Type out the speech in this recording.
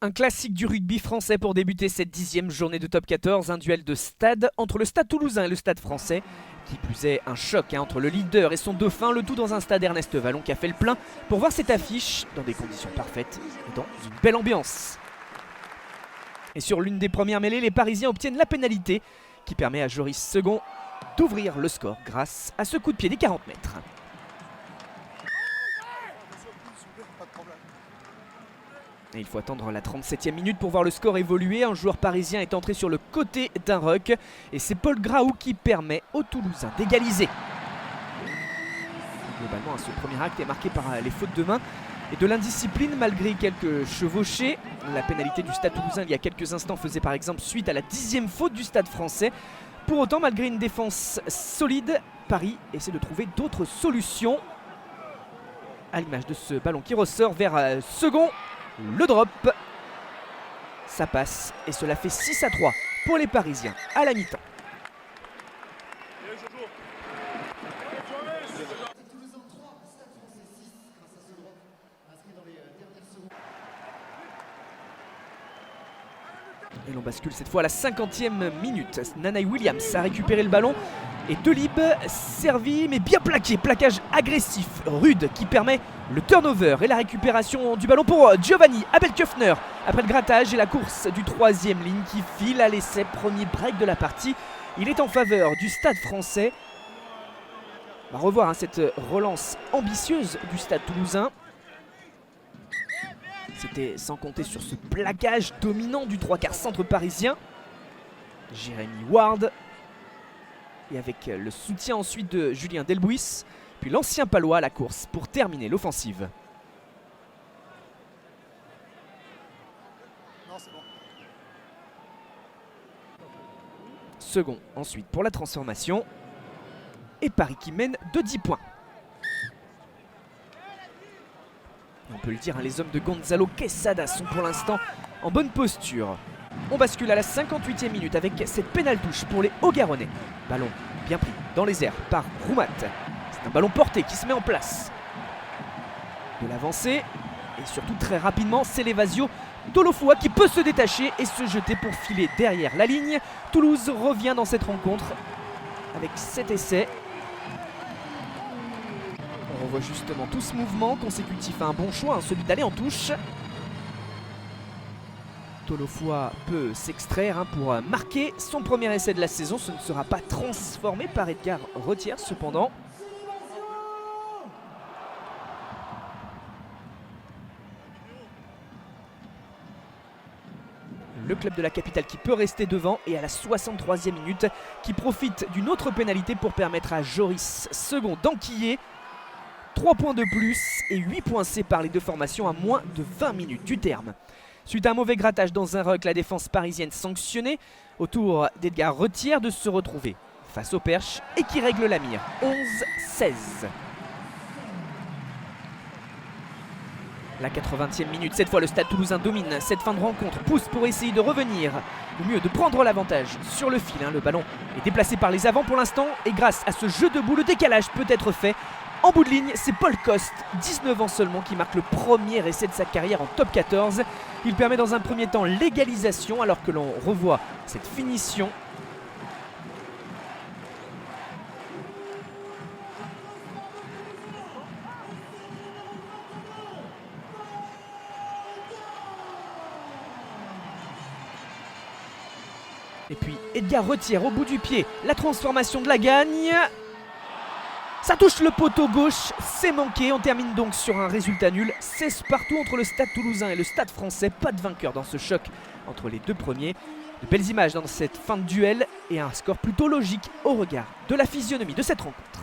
Un classique du rugby français pour débuter cette 10e journée de top 14, un duel de stade entre le Stade Toulousain et le Stade Français. Qui plus est, un choc entre le leader et son dauphin, le tout dans un stade Ernest Vallon qui a fait le plein pour voir cette affiche dans des conditions parfaites et dans une belle ambiance. Et sur l'une des premières mêlées, les Parisiens obtiennent la pénalité qui permet à Joris Second d'ouvrir le score grâce à ce coup de pied des 40 mètres. Et il faut attendre la 37e minute pour voir le score évoluer. Un joueur parisien est entré sur le côté d'un ruck et c'est Paul Graou qui permet aux Toulousains d'égaliser. Globalement, ce premier acte est marqué par les fautes de main et de l'indiscipline malgré quelques chevauchés. La pénalité du Stade Toulousain il y a quelques instants faisait par exemple suite à la 10e faute du Stade Français. Pour autant, malgré une défense solide, Paris essaie de trouver d'autres solutions. À l'image de ce ballon qui ressort vers Second. Le drop, ça passe et cela fait 6-3 pour les Parisiens à la mi-temps. Et l'on bascule cette fois à la 50e minute. Nanaï Williams a récupéré le ballon et Delib servi mais bien plaqué. Plaquage agressif, rude qui permet le turnover et la récupération du ballon pour Giovanni Abelköffner. Après le grattage et la course du 3e ligne qui file à l'essai, premier break de la partie. Il est en faveur du Stade Français. On va revoir cette relance ambitieuse du Stade Toulousain. C'était sans compter sur ce plaquage dominant du 3/4 centre parisien. Jérémy Ward. Et avec le soutien ensuite de Julien Delbouis. Puis l'ancien palois à la course pour terminer l'offensive. Second ensuite pour la transformation. Et Paris qui mène de 10 points. On peut le dire, les hommes de Gonzalo Quesada sont pour l'instant en bonne posture. On bascule à la 58e minute avec cette pénale touche pour les Hauts-Garonnais. Ballon bien pris dans les airs par Roumat. C'est un ballon porté qui se met en place. De l'avancée et surtout très rapidement, c'est l'Evasio d'Olofua qui peut se détacher et se jeter pour filer derrière la ligne. Toulouse revient dans cette rencontre avec 7 essais. On revoit justement tout ce mouvement consécutif à un bon choix, celui d'aller en touche. Olofua peut s'extraire pour marquer son premier essai de la saison. Ce ne sera pas transformé par Edgar Retière cependant. Le club de la capitale qui peut rester devant et à la 63e minute qui profite d'une autre pénalité pour permettre à Joris Second d'enquiller. 3 points de plus et 8 points séparent les deux formations à moins de 20 minutes du terme. Suite à un mauvais grattage dans un ruck, la défense parisienne sanctionnée. Au tour d'Edgar Retière de se retrouver face au perche et qui règle la mire. 11-16. La 80e minute, cette fois le Stade Toulousain domine cette fin de rencontre, pousse pour essayer de revenir, ou mieux de prendre l'avantage sur le fil. Le ballon est déplacé par les avants pour l'instant et grâce à ce jeu debout, le décalage peut être fait. En bout de ligne, c'est Paul Coste, 19 ans seulement, qui marque le premier essai de sa carrière en top 14. Il permet dans un premier temps l'égalisation alors que l'on revoit cette finition. Et puis Edgar Retière au bout du pied, la transformation de la gagne. Ça touche le poteau gauche, c'est manqué. On termine donc sur un résultat nul. 16 partout entre le Stade Toulousain et le Stade Français. Pas de vainqueur dans ce choc entre les deux premiers. De belles images dans cette fin de duel et un score plutôt logique au regard de la physionomie de cette rencontre.